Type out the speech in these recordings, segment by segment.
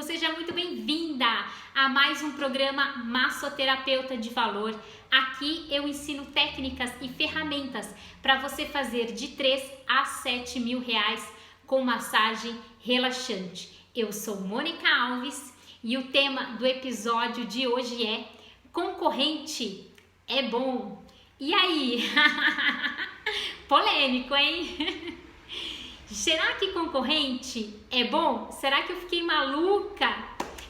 seja muito bem-vinda a mais um programa Massoterapeuta de Valor. Aqui eu ensino técnicas e ferramentas para você fazer de 3 a 7 mil reais com massagem relaxante. Eu sou Mônica Alves e o tema do episódio de hoje é concorrente é bom. E aí? Polêmico, hein? Será que concorrente é bom? Será que eu fiquei maluca?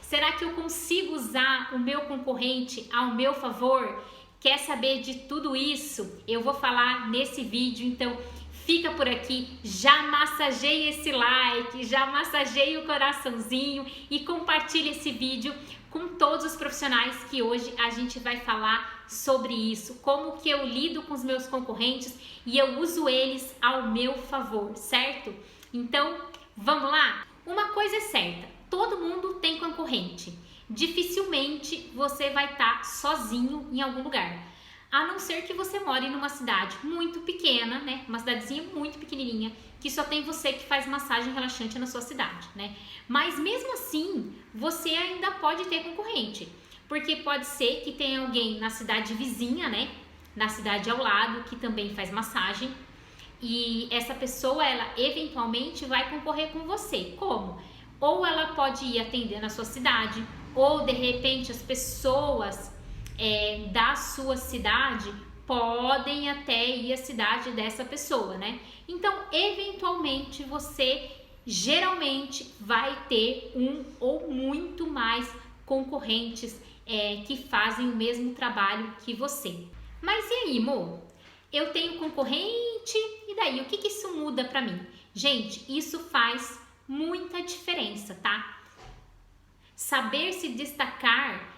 Será que eu consigo usar o meu concorrente ao meu favor? Quer saber de tudo isso? Eu vou falar nesse vídeo, então fica por aqui, já massageia esse like, já massageia o coraçãozinho e compartilha esse vídeo com todos os profissionais que hoje a gente vai falar sobre isso, como que eu lido com os meus concorrentes e eu uso eles ao meu favor, certo? Então, vamos lá? Uma coisa é certa, todo mundo tem concorrente. Dificilmente você vai estar sozinho em algum lugar. A não ser que você more numa cidade muito pequena, né? Uma cidadezinha muito pequenininha, que só tem você que faz massagem relaxante na sua cidade, né? Mas mesmo assim, você ainda pode ter concorrente, porque pode ser que tenha alguém na cidade vizinha, né? Na cidade ao lado, que também faz massagem, e essa pessoa, ela eventualmente vai concorrer com você. Como? Ou ela pode ir atender na sua cidade, ou de repente as pessoas da sua cidade podem até ir à cidade dessa pessoa, né? Então, eventualmente, você geralmente vai ter um ou muito mais concorrentes que fazem o mesmo trabalho que você. Mas e aí, Mo? Eu tenho concorrente, e daí? O que isso muda pra mim? Gente, isso faz muita diferença, tá? Saber se destacar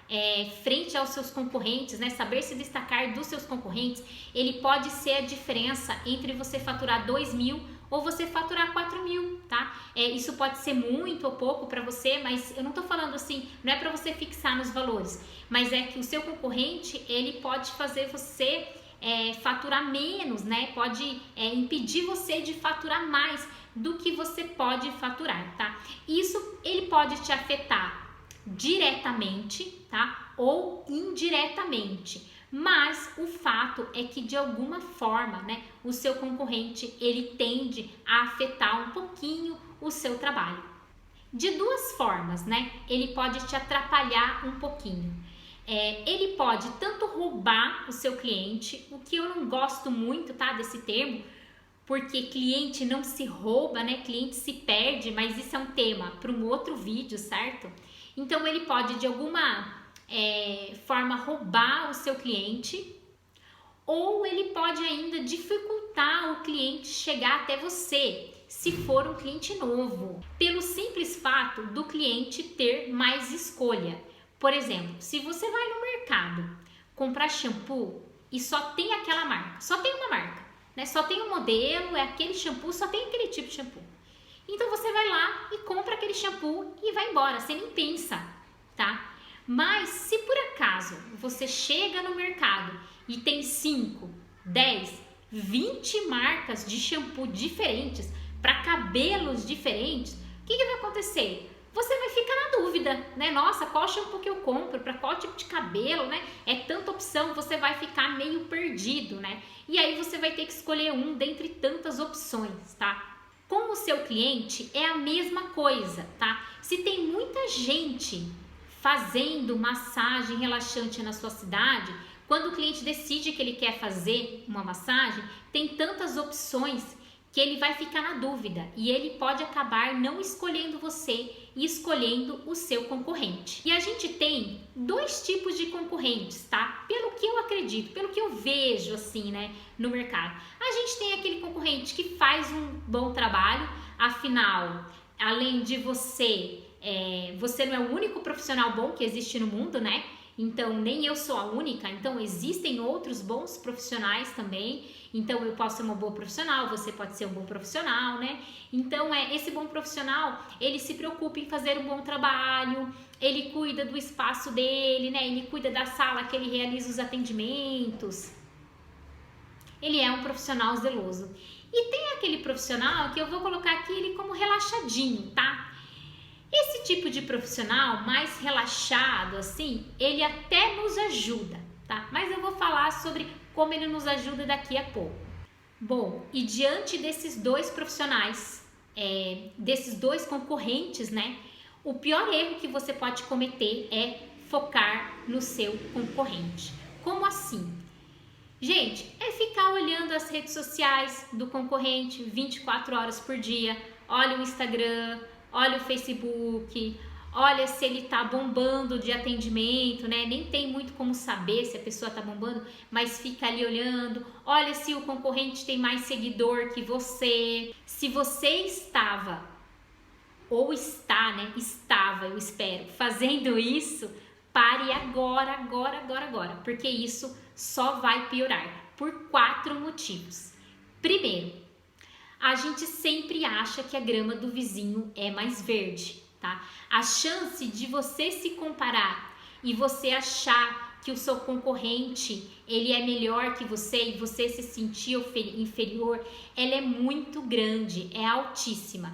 frente aos seus concorrentes, né? Saber se destacar dos seus concorrentes, ele pode ser a diferença entre você faturar 2 mil ou você faturar 4 mil, tá? Isso pode ser muito ou pouco para você, mas eu não tô falando assim, não é para você fixar nos valores, mas é que o seu concorrente, ele pode fazer você faturar menos, né? Pode impedir você de faturar mais do que você pode faturar, tá? Isso ele pode te afetar diretamente, tá? Ou indiretamente. Mas o fato é que de alguma forma, né, o seu concorrente ele tende a afetar um pouquinho o seu trabalho. De duas formas, né? Ele pode te atrapalhar um pouquinho. Ele pode tanto roubar o seu cliente, o que eu não gosto muito, tá, desse termo, porque cliente não se rouba, né? Cliente se perde, mas isso é um tema para um outro vídeo, certo? Então ele pode de alguma forma roubar o seu cliente, ou ele pode ainda dificultar o cliente chegar até você, se for um cliente novo, pelo simples fato do cliente ter mais escolha. Por exemplo, se você vai no mercado comprar shampoo e só tem aquela marca, só tem uma marca, né? Só tem um modelo, é aquele shampoo, só tem aquele tipo de shampoo. Então você vai lá e compra aquele shampoo e vai embora, você nem pensa, tá? Mas se por acaso você chega no mercado e tem 5, 10, 20 marcas de shampoo diferentes para cabelos diferentes, o que vai acontecer? Você vai ficar na dúvida, né? Nossa, qual shampoo que eu compro? Para qual tipo de cabelo, né? É tanta opção, você vai ficar meio perdido, né? E aí você vai ter que escolher um dentre tantas opções, tá? Com o seu cliente é a mesma coisa, tá? Se tem muita gente fazendo massagem relaxante na sua cidade, quando o cliente decide que ele quer fazer uma massagem, tem tantas opções que ele vai ficar na dúvida e ele pode acabar não escolhendo você e escolhendo o seu concorrente. E a gente tem 2 tipos de concorrentes, tá? Pelo que eu acredito, pelo que eu vejo assim, né, no mercado. A gente tem aquele concorrente que faz um bom trabalho, afinal, além de você, você não é o único profissional bom que existe no mundo, né? Então, nem eu sou a única, então existem outros bons profissionais também, então eu posso ser uma boa profissional, você pode ser um bom profissional, né? Então, esse bom profissional, ele se preocupa em fazer um bom trabalho, ele cuida do espaço dele, né? Ele cuida da sala que ele realiza os atendimentos, ele é um profissional zeloso. E tem aquele profissional que eu vou colocar aqui ele como relaxadinho, tá? Esse tipo de profissional mais relaxado, assim, ele até nos ajuda, tá? Mas eu vou falar sobre como ele nos ajuda daqui a pouco. Bom, e diante desses dois profissionais, desses dois concorrentes, né? O pior erro que você pode cometer é focar no seu concorrente. Como assim? Gente, é ficar olhando as redes sociais do concorrente 24 horas por dia. Olha o Instagram, olha o Facebook, olha se ele tá bombando de atendimento, né? Nem tem muito como saber se a pessoa tá bombando, mas fica ali olhando. Olha se o concorrente tem mais seguidor que você. Se você estava, ou está, né? Estava, eu espero, fazendo isso, pare agora, porque isso só vai piorar por 4 motivos. Primeiro, a gente sempre acha que a grama do vizinho é mais verde, tá? A chance de você se comparar e você achar que o seu concorrente ele é melhor que você e você se sentir inferior, ela é muito grande, é altíssima.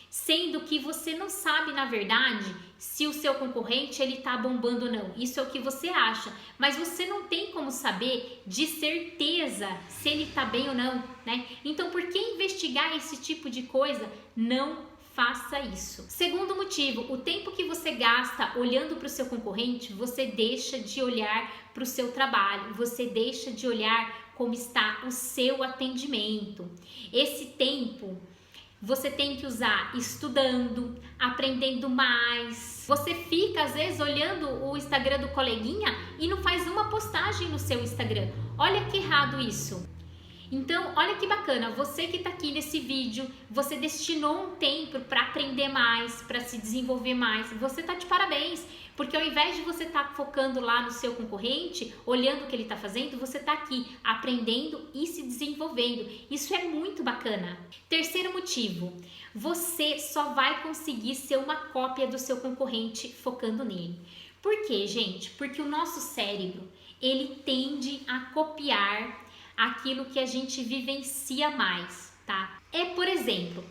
Sendo que você não sabe, na verdade, se o seu concorrente ele tá bombando ou não. Isso é o que você acha, mas você não tem como saber de certeza se ele tá bem ou não, né? Então, por que investigar esse tipo de coisa? Não faça isso. Segundo motivo, o tempo que você gasta olhando para o seu concorrente, você deixa de olhar para o seu trabalho, você deixa de olhar como está o seu atendimento. Esse tempo você tem que usar estudando, aprendendo mais. Você fica às vezes olhando o Instagram do coleguinha e não faz uma postagem no seu Instagram. Olha que errado isso. Então, olha que bacana, você que está aqui nesse vídeo, você destinou um tempo para aprender mais, para se desenvolver mais. Você está de parabéns, porque ao invés de você estar focando lá no seu concorrente, olhando o que ele está fazendo, você está aqui aprendendo e se desenvolvendo. Isso é muito bacana. Terceiro motivo, você só vai conseguir ser uma cópia do seu concorrente focando nele. Por quê, gente? Porque o nosso cérebro, ele tende a copiar aquilo que a gente vivencia mais, tá? Por exemplo,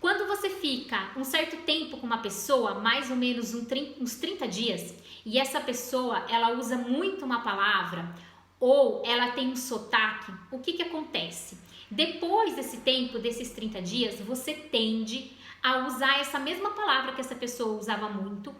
quando você fica um certo tempo com uma pessoa, mais ou menos uns 30 dias, e essa pessoa, ela usa muito uma palavra, ou ela tem um sotaque, o que acontece? Depois desse tempo, desses 30 dias, você tende a usar essa mesma palavra que essa pessoa usava muito,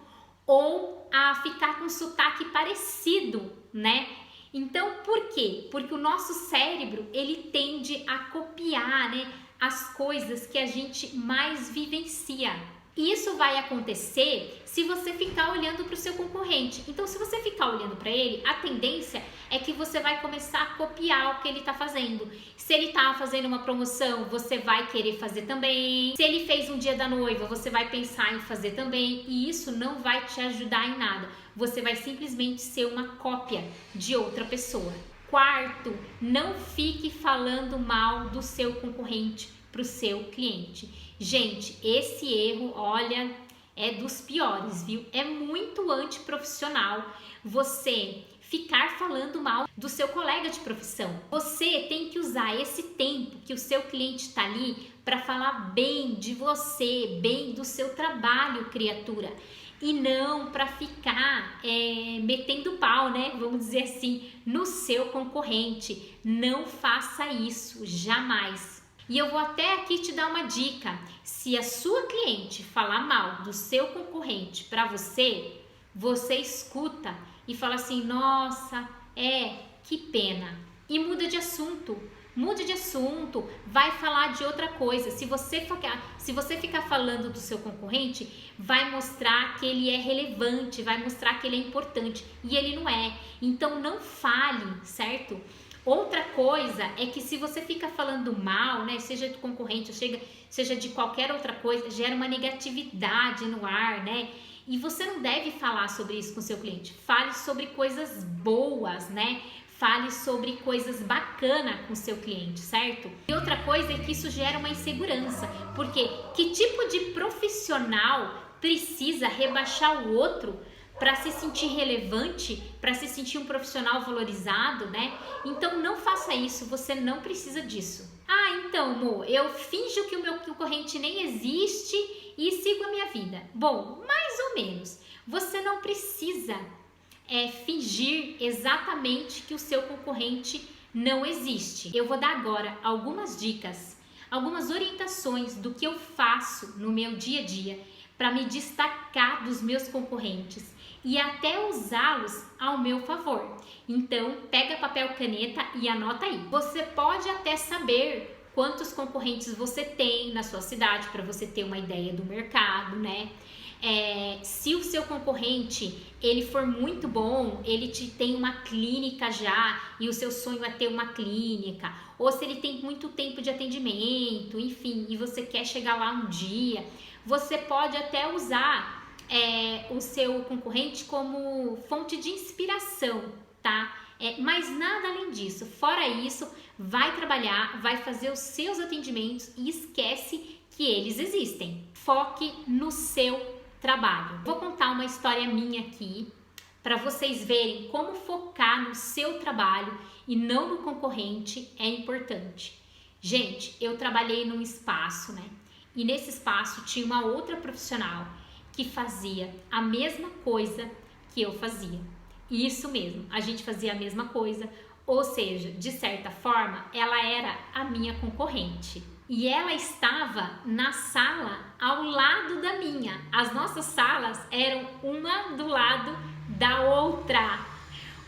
ou a ficar com um sotaque parecido, né? Então, por quê? Porque o nosso cérebro, ele tende a copiar, né, as coisas que a gente mais vivencia. E isso vai acontecer se você ficar olhando para o seu concorrente. Então, se você ficar olhando para ele, a tendência é que você vai começar a copiar o que ele está fazendo. Se ele está fazendo uma promoção, você vai querer fazer também. Se ele fez um dia da noiva, você vai pensar em fazer também. E isso não vai te ajudar em nada. Você vai simplesmente ser uma cópia de outra pessoa. Quarto, não fique falando mal do seu concorrente para o seu cliente. Gente, esse erro, olha, é dos piores, viu? É muito antiprofissional você ficar falando mal do seu colega de profissão. Você tem que usar esse tempo que o seu cliente está ali para falar bem de você, bem do seu trabalho, criatura. E não para ficar metendo pau, né? Vamos dizer assim, no seu concorrente. Não faça isso, jamais. E eu vou até aqui te dar uma dica. Se a sua cliente falar mal do seu concorrente para você, você escuta e fala assim, nossa, que pena. E muda de assunto. Mude de assunto, vai falar de outra coisa. Se você ficar falando do seu concorrente, vai mostrar que ele é relevante, vai mostrar que ele é importante e ele não é. Então não fale, certo? Outra coisa é que se você fica falando mal, né, seja do concorrente, seja de qualquer outra coisa, gera uma negatividade no ar, né? E você não deve falar sobre isso com o seu cliente. Fale sobre coisas boas, né? Fale sobre coisas bacanas com o seu cliente, certo? E outra coisa é que isso gera uma insegurança, porque que tipo de profissional precisa rebaixar o outro para se sentir relevante, para se sentir um profissional valorizado, né? Então não faça isso, você não precisa disso. Ah, então, amor, eu finjo que o meu concorrente nem existe e sigo a minha vida. Bom, mais ou menos. Você não precisa fingir exatamente que o seu concorrente não existe. Eu vou dar agora algumas dicas, algumas orientações do que eu faço no meu dia a dia para me destacar dos meus concorrentes e até usá-los ao meu favor. Então, pega papel, caneta e anota aí. Você pode até saber quantos concorrentes você tem na sua cidade para você ter uma ideia do mercado, né? Se o seu concorrente ele for muito bom, ele tem uma clínica já e o seu sonho é ter uma clínica, ou se ele tem muito tempo de atendimento, enfim, e você quer chegar lá um dia, você pode até usar o seu concorrente como fonte de inspiração, tá? Mas nada além disso. Fora isso, vai trabalhar, vai fazer os seus atendimentos e esquece que eles existem. Foque no seu trabalho. Vou contar uma história minha aqui para vocês verem como focar no seu trabalho e não no concorrente é importante. Gente, eu trabalhei num espaço, né? E nesse espaço tinha uma outra profissional que fazia a mesma coisa que eu fazia. Isso mesmo, a gente fazia a mesma coisa, ou seja, de certa forma, ela era a minha concorrente. E ela estava na sala ao lado da minha. As nossas salas eram uma do lado da outra.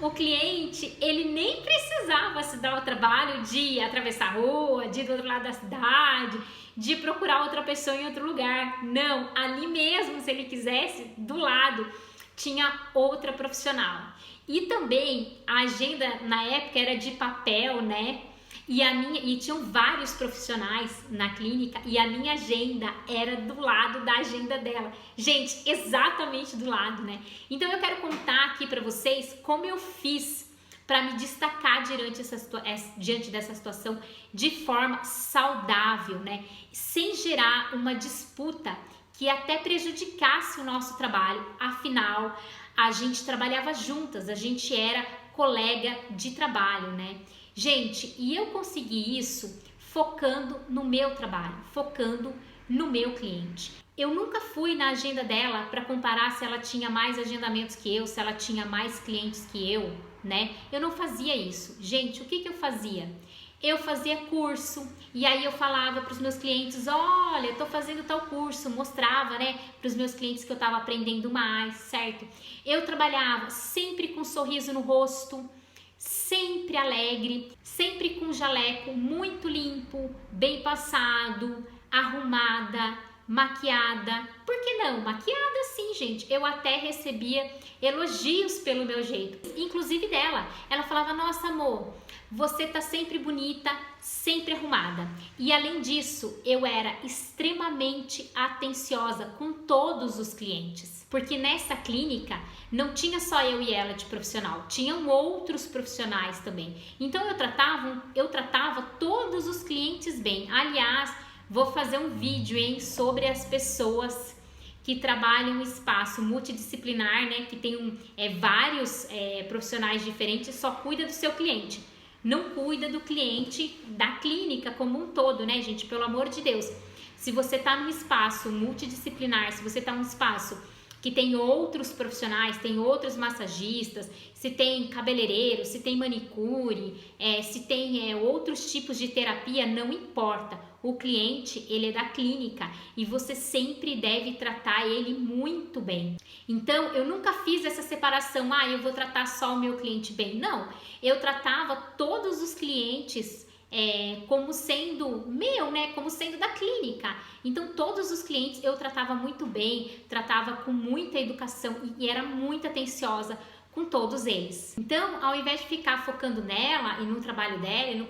O cliente, ele nem precisava se dar o trabalho de atravessar a rua, de ir do outro lado da cidade, de procurar outra pessoa em outro lugar. Não, ali mesmo, se ele quisesse, do lado, tinha outra profissional. E também a agenda na época era de papel, né? E tinham vários profissionais na clínica e a minha agenda era do lado da agenda dela. Gente, exatamente do lado, né? Então eu quero contar aqui para vocês como eu fiz para me destacar diante dessa situação de forma saudável, né? Sem gerar uma disputa que até prejudicasse o nosso trabalho. Afinal, a gente trabalhava juntas, a gente era colega de trabalho, né? Gente, e eu consegui isso focando no meu trabalho, focando no meu cliente. Eu nunca fui na agenda dela para comparar se ela tinha mais agendamentos que eu, se ela tinha mais clientes que eu, né? Eu não fazia isso. Gente, o que eu fazia? Eu fazia curso e aí eu falava para os meus clientes, olha, eu tô fazendo tal curso, mostrava, né, para os meus clientes que eu estava aprendendo mais, certo? Eu trabalhava sempre com um sorriso no rosto, sempre alegre, sempre com jaleco muito limpo, bem passado, arrumada, maquiada. Por que não? Maquiada sim, gente. Eu até recebia elogios pelo meu jeito, inclusive dela. Ela falava, nossa amor, você tá sempre bonita, sempre arrumada. E além disso, eu era extremamente atenciosa com todos os clientes. Porque nessa clínica não tinha só eu e ela de profissional, tinham outros profissionais também. Então eu tratava todos os clientes bem. Aliás, vou fazer um vídeo, hein, sobre as pessoas que trabalham em espaço multidisciplinar, né, que tem vários profissionais diferentes, só cuida do seu cliente. Não cuida do cliente da clínica como um todo, né, gente? Pelo amor de Deus. Se você está num espaço multidisciplinar, se você está num espaço que tem outros profissionais, tem outros massagistas, se tem cabeleireiro, se tem manicure, se tem outros tipos de terapia, não importa. O cliente, ele é da clínica e você sempre deve tratar ele muito bem. Então, eu nunca fiz essa separação, eu vou tratar só o meu cliente bem. Não, eu tratava todos os clientes como sendo meu, né? Como sendo da clínica. Então, todos os clientes eu tratava muito bem, tratava com muita educação e era muito atenciosa com todos eles. Então, ao invés de ficar focando nela e no trabalho dela e no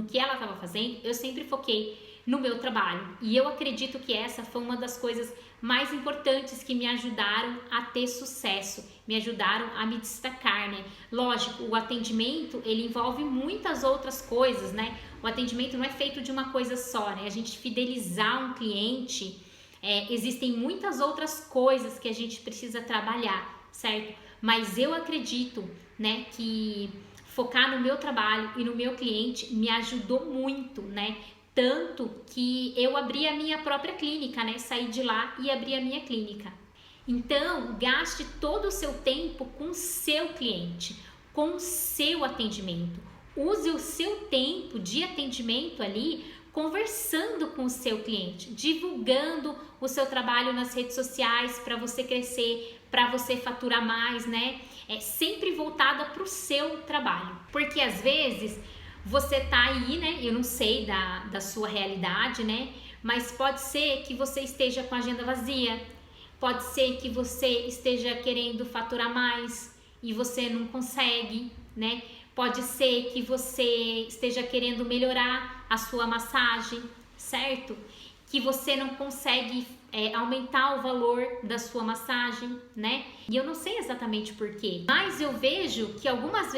que ela estava fazendo, eu sempre foquei no meu trabalho. E eu acredito que essa foi uma das coisas mais importantes que me ajudaram a ter sucesso, me ajudaram a me destacar, né? Lógico, o atendimento, ele envolve muitas outras coisas, né? O atendimento não é feito de uma coisa só, né? A gente fidelizar um cliente, existem muitas outras coisas que a gente precisa trabalhar, certo? Mas eu acredito, né, que focar no meu trabalho e no meu cliente me ajudou muito, né? tanto que eu abri a minha própria clínica, né? Saí de lá e abri a minha clínica. Então, gaste todo o seu tempo com o seu cliente, com o seu atendimento. Use o seu tempo de atendimento ali conversando com o seu cliente, divulgando o seu trabalho nas redes sociais para você crescer, para você faturar mais, né? É sempre voltada para o seu trabalho. Porque às vezes você tá aí, né? Eu não sei da sua realidade, né? Mas pode ser que você esteja com a agenda vazia. Pode ser que você esteja querendo faturar mais e você não consegue, né? Pode ser que você esteja querendo melhorar a sua massagem, certo? Que você não consegue aumentar o valor da sua massagem, né? E eu não sei exatamente por quê, mas eu vejo que algumas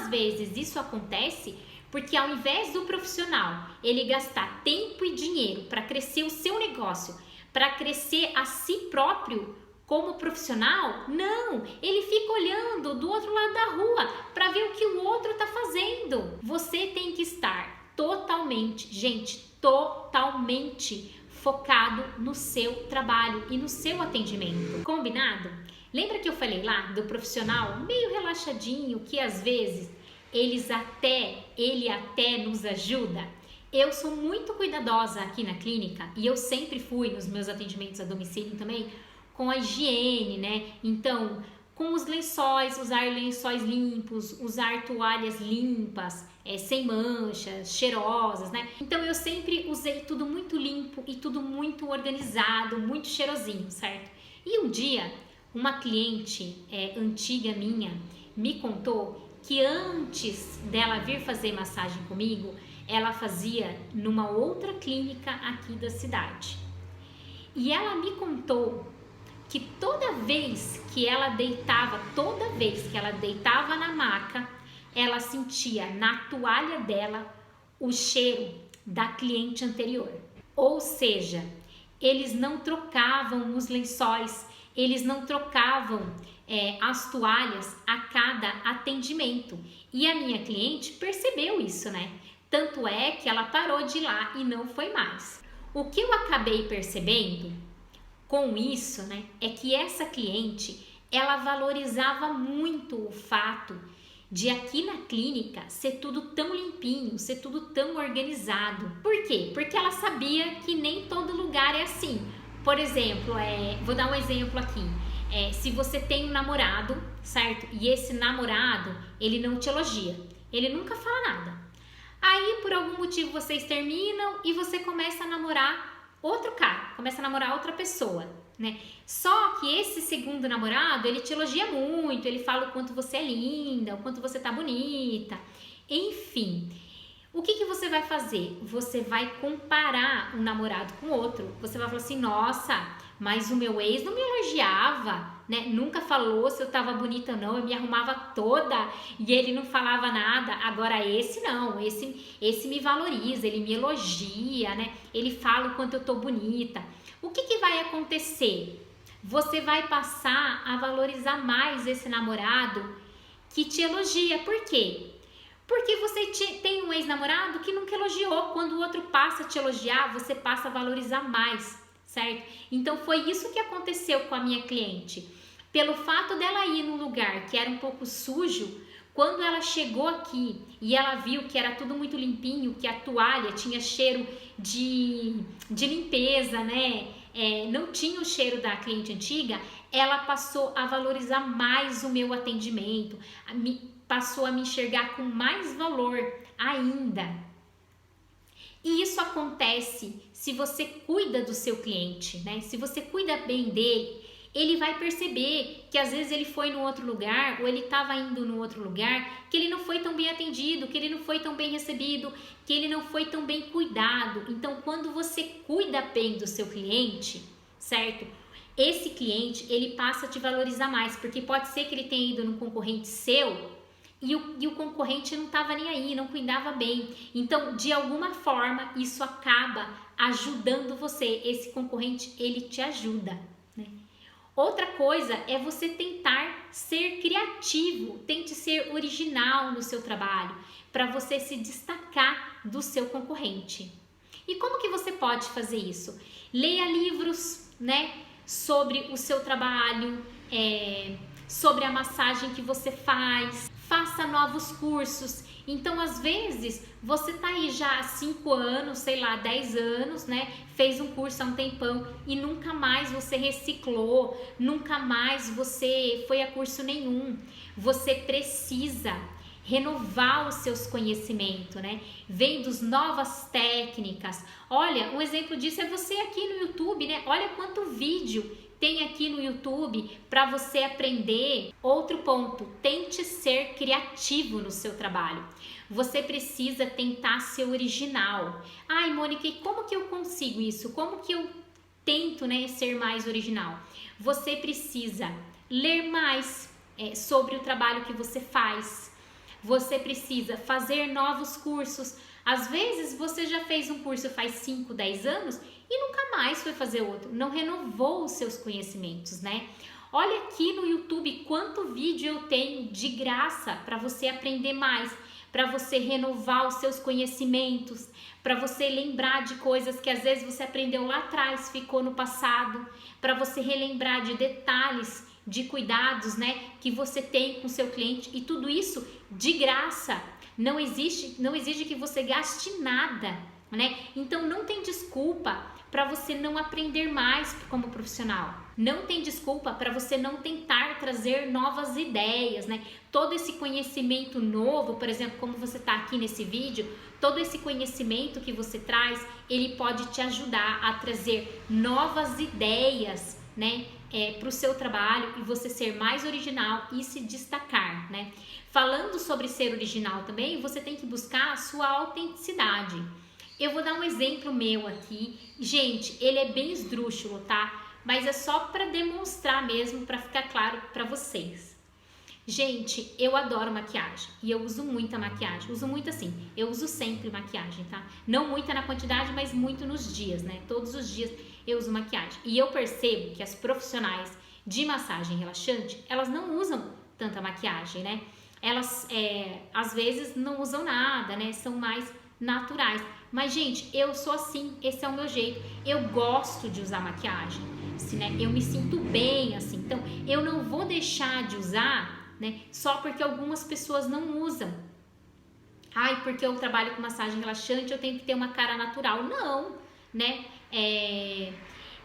vezes isso acontece porque ao invés do profissional ele gastar tempo e dinheiro para crescer o seu negócio, para crescer a si próprio como profissional, não, ele fica olhando do outro lado da rua para ver o que o outro está fazendo. Você tem que estar totalmente, gente, totalmente focado no seu trabalho e no seu atendimento. Combinado? Lembra que eu falei lá do profissional meio relaxadinho, que às vezes ele até nos ajuda? Eu sou muito cuidadosa aqui na clínica e eu sempre fui nos meus atendimentos a domicílio também com a higiene, né? Então, com os lençóis, usar lençóis limpos, usar toalhas limpas, sem manchas, cheirosas, né? Então eu sempre usei tudo muito limpo e tudo muito organizado, muito cheirosinho, certo? E um dia, uma cliente antiga minha me contou que antes dela vir fazer massagem comigo, ela fazia numa outra clínica aqui da cidade. E ela me contou que toda vez que ela deitava na maca, ela sentia na toalha dela o cheiro da cliente anterior. Ou seja, eles não trocavam os lençóis, eles não trocavam as toalhas a cada atendimento. E a minha cliente percebeu isso, né? Tanto é que ela parou de ir lá e não foi mais. O que eu acabei percebendo com isso, né, é que essa cliente, ela valorizava muito o fato de aqui na clínica ser tudo tão limpinho, ser tudo tão organizado. Por quê? Porque ela sabia que nem todo lugar é assim. Por exemplo, vou dar um exemplo aqui. Se você tem um namorado, certo? E esse namorado, ele não te elogia, ele nunca fala nada. Aí, por algum motivo, vocês terminam e você começa a namorar outro cara, começa a namorar outra pessoa, né? Só que esse segundo namorado, ele te elogia muito, ele fala o quanto você é linda, o quanto você tá bonita, enfim. O que você vai fazer? Você vai comparar um namorado com outro. Você vai falar assim, nossa, mas o meu ex não me elogiava, né? Nunca falou se eu tava bonita ou não, eu me arrumava toda e ele não falava nada. Agora esse não, esse me valoriza, ele me elogia, né? Ele fala o quanto eu tô bonita. O que vai acontecer? Você vai passar a valorizar mais esse namorado que te elogia. Por quê? Porque você tem um ex-namorado que nunca elogiou. Quando o outro passa a te elogiar, você passa a valorizar mais, certo? Então foi isso que aconteceu com a minha cliente. Pelo fato dela ir num lugar que era um pouco sujo, quando ela chegou aqui e ela viu que era tudo muito limpinho, que a toalha tinha cheiro de limpeza, né? Não tinha o cheiro da cliente antiga, ela passou a valorizar mais o meu atendimento, passou a me enxergar com mais valor ainda. E isso acontece se você cuida do seu cliente, né? Se você cuida bem dele, ele vai perceber que às vezes ele foi no outro lugar ou ele estava indo no outro lugar, que ele não foi tão bem atendido, que ele não foi tão bem recebido, que ele não foi tão bem cuidado. Então, quando você cuida bem do seu cliente, certo? Esse cliente, ele passa a te valorizar mais, porque pode ser que ele tenha ido no concorrente seu e o concorrente não estava nem aí, não cuidava bem. Então, de alguma forma, isso acaba ajudando você. Esse concorrente, ele te ajuda, né? Outra coisa é você tentar ser criativo, tente ser original no seu trabalho, para você se destacar do seu concorrente. E como que você pode fazer isso? Leia livros, né, sobre o seu trabalho, sobre a massagem que você faz, faça novos cursos. Então, às vezes, você tá aí já há 5 anos, sei lá, 10 anos, né? Fez um curso há um tempão e nunca mais você reciclou, nunca mais você foi a curso nenhum. Você precisa renovar os seus conhecimentos, né? Vendo novas técnicas. Olha, um exemplo disso é você aqui no YouTube, né? Olha quanto vídeo tem aqui no YouTube para você aprender. Outro ponto, tente ser criativo no seu trabalho. Você precisa tentar ser original. Ai, Mônica, e como que eu consigo isso? Como que eu tento, né, ser mais original? Você precisa ler mais sobre o trabalho que você faz. Você precisa fazer novos cursos. Às vezes você já fez um curso faz 5, 10 anos e nunca mais foi fazer outro, não renovou os seus conhecimentos, né? Olha aqui no YouTube quanto vídeo eu tenho de graça para você aprender mais, para você renovar os seus conhecimentos, para você lembrar de coisas que às vezes você aprendeu lá atrás, ficou no passado, para você relembrar de detalhes, de cuidados, né, que você tem com o seu cliente, e tudo isso de graça. Não exige que você gaste nada, né? Então não tem desculpa para você não aprender mais como profissional. Não tem desculpa para você não tentar trazer novas ideias, né? Todo esse conhecimento novo, por exemplo, como você está aqui nesse vídeo, todo esse conhecimento que você traz, ele pode te ajudar a trazer novas ideias, né? Para o seu trabalho e você ser mais original e se destacar, né? Falando sobre ser original também, você tem que buscar a sua autenticidade. Eu vou dar um exemplo meu aqui. Gente, ele é bem esdrúxulo, tá? Mas é só para demonstrar mesmo, para ficar claro para vocês. Gente, eu adoro maquiagem e eu uso muita maquiagem. Uso muito assim, eu uso sempre maquiagem, tá? Não muita na quantidade, mas muito nos dias, né? Todos os dias eu uso maquiagem. E eu percebo que as profissionais de massagem relaxante, elas não usam tanta maquiagem, né? Elas, às vezes, não usam nada, né? São mais naturais. Mas, gente, eu sou assim, esse é o meu jeito. Eu gosto de usar maquiagem, assim, né? Eu me sinto bem, assim. Então, eu não vou deixar de usar, né? Só porque algumas pessoas não usam. Ai, porque eu trabalho com massagem relaxante, eu tenho que ter uma cara natural. Não, né?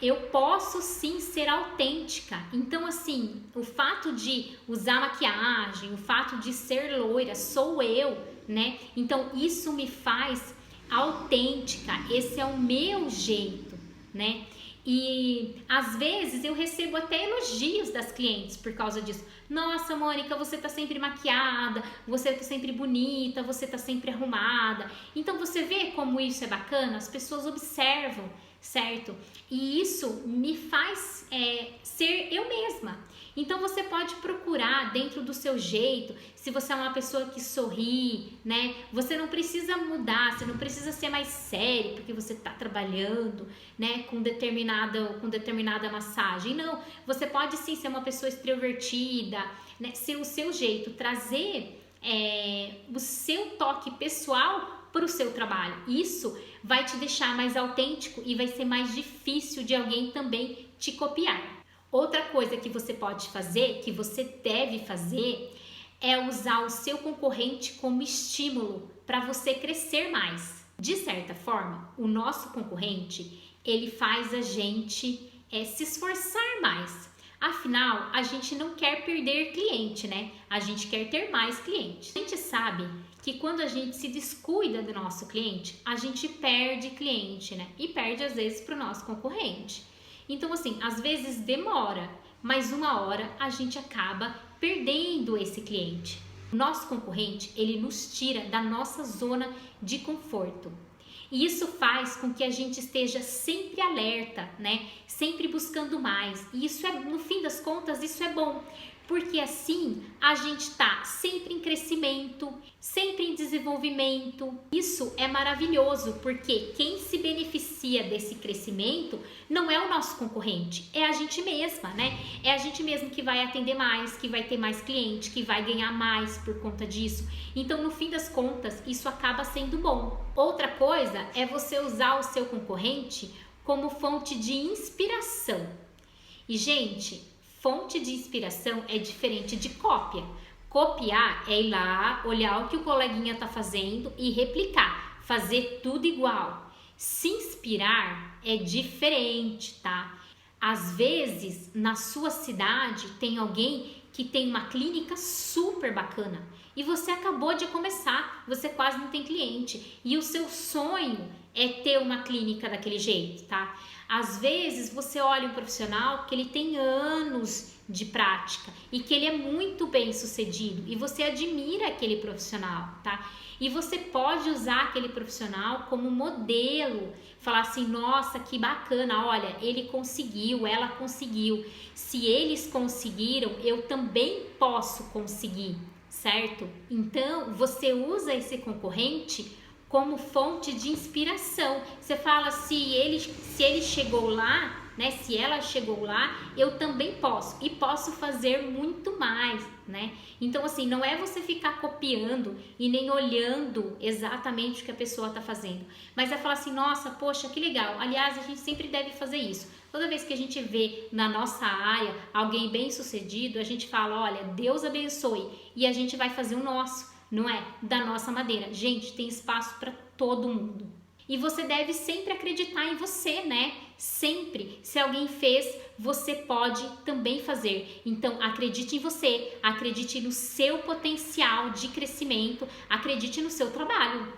Eu posso sim ser autêntica. Então, assim, o fato de usar maquiagem, o fato de ser loira, sou eu, né? Então, isso me faz autêntica. Esse é o meu jeito, né? E às vezes eu recebo até elogios das clientes por causa disso. Nossa, Mônica, você tá sempre maquiada, você tá sempre bonita, você tá sempre arrumada. Então, você vê como isso é bacana? As pessoas observam, certo? E isso me faz ser eu mesma. Então você pode procurar dentro do seu jeito, se você é uma pessoa que sorri, né? Você não precisa mudar, você não precisa ser mais sério porque você está trabalhando, né, com determinada massagem. Não, você pode sim ser uma pessoa extrovertida, né? Ser o seu jeito, trazer o seu toque pessoal para o seu trabalho. Isso vai te deixar mais autêntico e vai ser mais difícil de alguém também te copiar. Outra coisa que você pode fazer, que você deve fazer, é usar o seu concorrente como estímulo para você crescer mais. De certa forma, o nosso concorrente, ele faz a gente se esforçar mais. Afinal, a gente não quer perder cliente, né? A gente quer ter mais clientes. A gente sabe que quando a gente se descuida do nosso cliente, a gente perde cliente, né? E perde às vezes para o nosso concorrente. Então, assim, às vezes demora, mas uma hora a gente acaba perdendo esse cliente. O nosso concorrente, ele nos tira da nossa zona de conforto. E isso faz com que a gente esteja sempre alerta, né? Sempre buscando mais. E isso no fim das contas, isso é bom. Porque assim a gente está sempre em crescimento, sempre em desenvolvimento. Isso é maravilhoso, porque quem se beneficia desse crescimento não é o nosso concorrente, é a gente mesma, né? É a gente mesmo que vai atender mais, que vai ter mais cliente, que vai ganhar mais por conta disso. Então, no fim das contas, isso acaba sendo bom. Outra coisa é você usar o seu concorrente como fonte de inspiração. E, gente, fonte de inspiração é diferente de cópia. Copiar é ir lá, olhar o que o coleguinha está fazendo e replicar, fazer tudo igual. Se inspirar é diferente, tá? Às vezes, na sua cidade, tem alguém que tem uma clínica super bacana e você acabou de começar, você quase não tem cliente e o seu sonho é ter uma clínica daquele jeito, tá? Às vezes você olha um profissional que ele tem anos de prática e que ele é muito bem sucedido e você admira aquele profissional, tá? E você pode usar aquele profissional como modelo, falar assim, nossa, que bacana, olha, ele conseguiu, ela conseguiu. Se eles conseguiram, eu também posso conseguir, certo? Então, você usa esse concorrente como fonte de inspiração. Você fala, se ele chegou lá, né? Se ela chegou lá, eu também posso e posso fazer muito mais, né? Então, assim, não é você ficar copiando e nem olhando exatamente o que a pessoa está fazendo, mas é falar assim, nossa, poxa, que legal. Aliás, a gente sempre deve fazer isso. Toda vez que a gente vê na nossa área alguém bem sucedido, a gente fala, olha, Deus abençoe, e a gente vai fazer o nosso, não é? Da nossa maneira. Gente, tem espaço para todo mundo. E você deve sempre acreditar em você, né? Sempre. Se alguém fez, você pode também fazer. Então, acredite em você, acredite no seu potencial de crescimento, acredite no seu trabalho.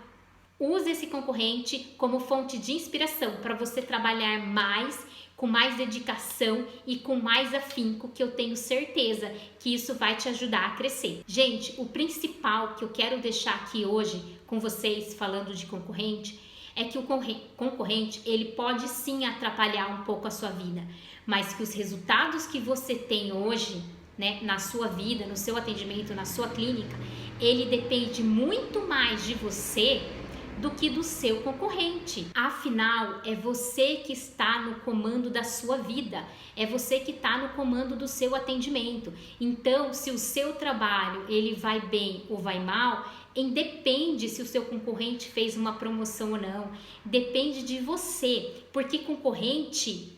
Use esse concorrente como fonte de inspiração para você trabalhar mais, com mais dedicação e com mais afinco, que eu tenho certeza que isso vai te ajudar a crescer. Gente, o principal que eu quero deixar aqui hoje com vocês, falando de concorrente, é que o concorrente, ele pode sim atrapalhar um pouco a sua vida, mas que os resultados que você tem hoje, né, na sua vida, no seu atendimento, na sua clínica, ele depende muito mais de você do que do seu concorrente. Afinal, é você que está no comando da sua vida, é você que está no comando do seu atendimento. Então, se o seu trabalho ele vai bem ou vai mal, independe se o seu concorrente fez uma promoção ou não, depende de você, porque concorrente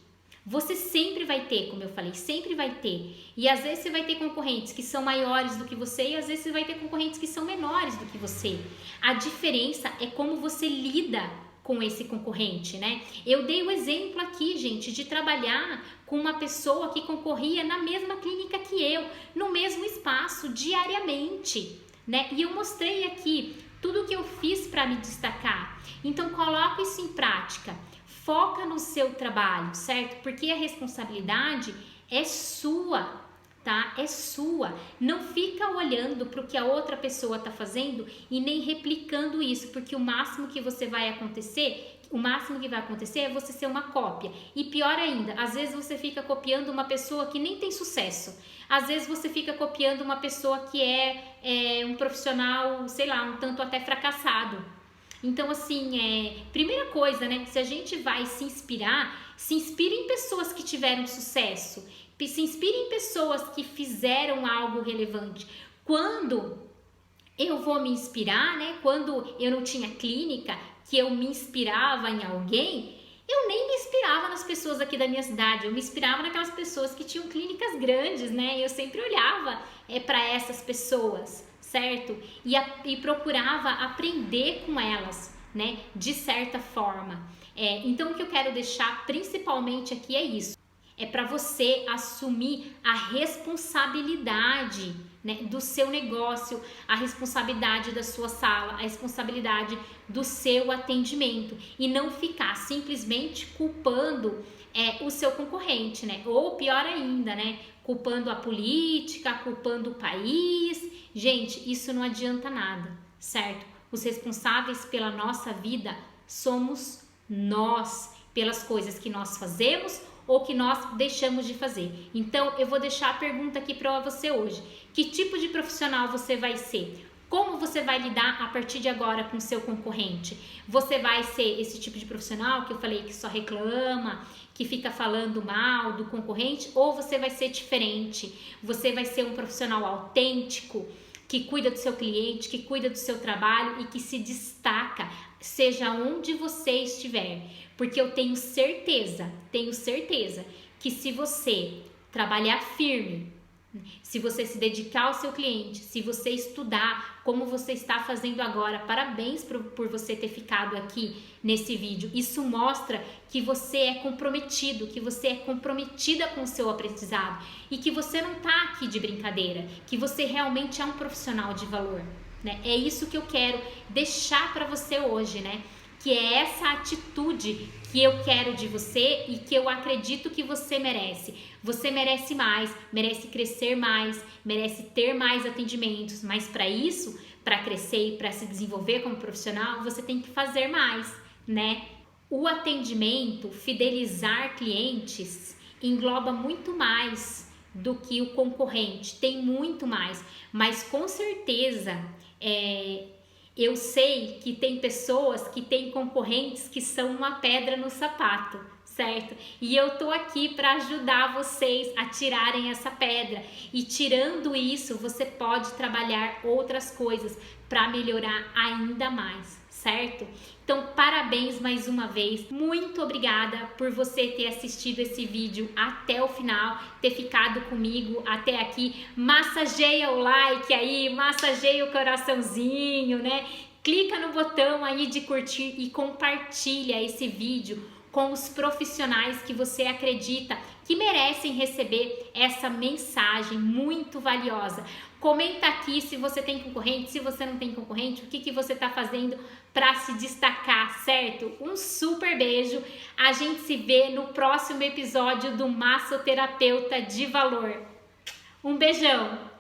você sempre vai ter, como eu falei, sempre vai ter. E às vezes você vai ter concorrentes que são maiores do que você e às vezes você vai ter concorrentes que são menores do que você. A diferença é como você lida com esse concorrente, né? Eu dei o exemplo aqui, gente, de trabalhar com uma pessoa que concorria na mesma clínica que eu, no mesmo espaço, diariamente, né? E eu mostrei aqui tudo o que eu fiz para me destacar. Então, coloca isso em prática. Foca no seu trabalho, certo? Porque a responsabilidade é sua, tá? É sua. Não fica olhando para o que a outra pessoa está fazendo e nem replicando isso, porque o máximo que vai acontecer é você ser uma cópia. E pior ainda, às vezes você fica copiando uma pessoa que nem tem sucesso. Às vezes você fica copiando uma pessoa que é um profissional, sei lá, um tanto até fracassado. Então, assim, primeira coisa, né? Se a gente vai se inspire em pessoas que tiveram sucesso, se inspire em pessoas que fizeram algo relevante. Quando eu vou me inspirar, né? Quando eu não tinha clínica, que eu me inspirava em alguém, eu nem me inspirava nas pessoas aqui da minha cidade, eu me inspirava naquelas pessoas que tinham clínicas grandes, né? Eu sempre olhava para essas pessoas, certo? E procurava aprender com elas, né? De certa forma. Então, o que eu quero deixar principalmente aqui é isso. É para você assumir a responsabilidade, né, do seu negócio, a responsabilidade da sua sala, a responsabilidade do seu atendimento. E não ficar simplesmente culpando o seu concorrente, né? Ou pior ainda, né? Culpando a política, culpando o país. Gente, isso não adianta nada, certo? Os responsáveis pela nossa vida somos nós, pelas coisas que nós fazemos ou que nós deixamos de fazer. Então, eu vou deixar a pergunta aqui para você hoje. Que tipo de profissional você vai ser? Como você vai lidar a partir de agora com o seu concorrente? Você vai ser esse tipo de profissional que eu falei que só reclama, que fica falando mal do concorrente, ou você vai ser diferente? Você vai ser um profissional autêntico, que cuida do seu cliente, que cuida do seu trabalho e que se destaca, seja onde você estiver. Porque eu tenho certeza que se você trabalhar firme, se você se dedicar ao seu cliente, se você estudar como você está fazendo agora, parabéns por você ter ficado aqui nesse vídeo. Isso mostra que você é comprometido, que você é comprometida com o seu aprendizado e que você não está aqui de brincadeira, que você realmente é um profissional de valor, né? É isso que eu quero deixar para você hoje, né? Que é essa atitude que eu quero de você e que eu acredito que você merece. Você merece mais, merece crescer mais, merece ter mais atendimentos, mas para isso, para crescer e para se desenvolver como profissional, você tem que fazer mais, né? O atendimento, fidelizar clientes, engloba muito mais do que o concorrente, tem muito mais, mas com certeza eu sei que tem pessoas que têm concorrentes que são uma pedra no sapato, certo? E eu tô aqui para ajudar vocês a tirarem essa pedra. E tirando isso, você pode trabalhar outras coisas para melhorar ainda mais, certo? Então, parabéns mais uma vez. Muito obrigada por você ter assistido esse vídeo até o final, ter ficado comigo até aqui. Massageia o like aí, massageia o coraçãozinho, né? Clica no botão aí de curtir e compartilha esse vídeo com os profissionais que você acredita que merecem receber essa mensagem muito valiosa. Comenta aqui se você tem concorrente, se você não tem concorrente, o que você está fazendo para se destacar, certo? Um super beijo, a gente se vê no próximo episódio do Massoterapeuta de Valor. Um beijão!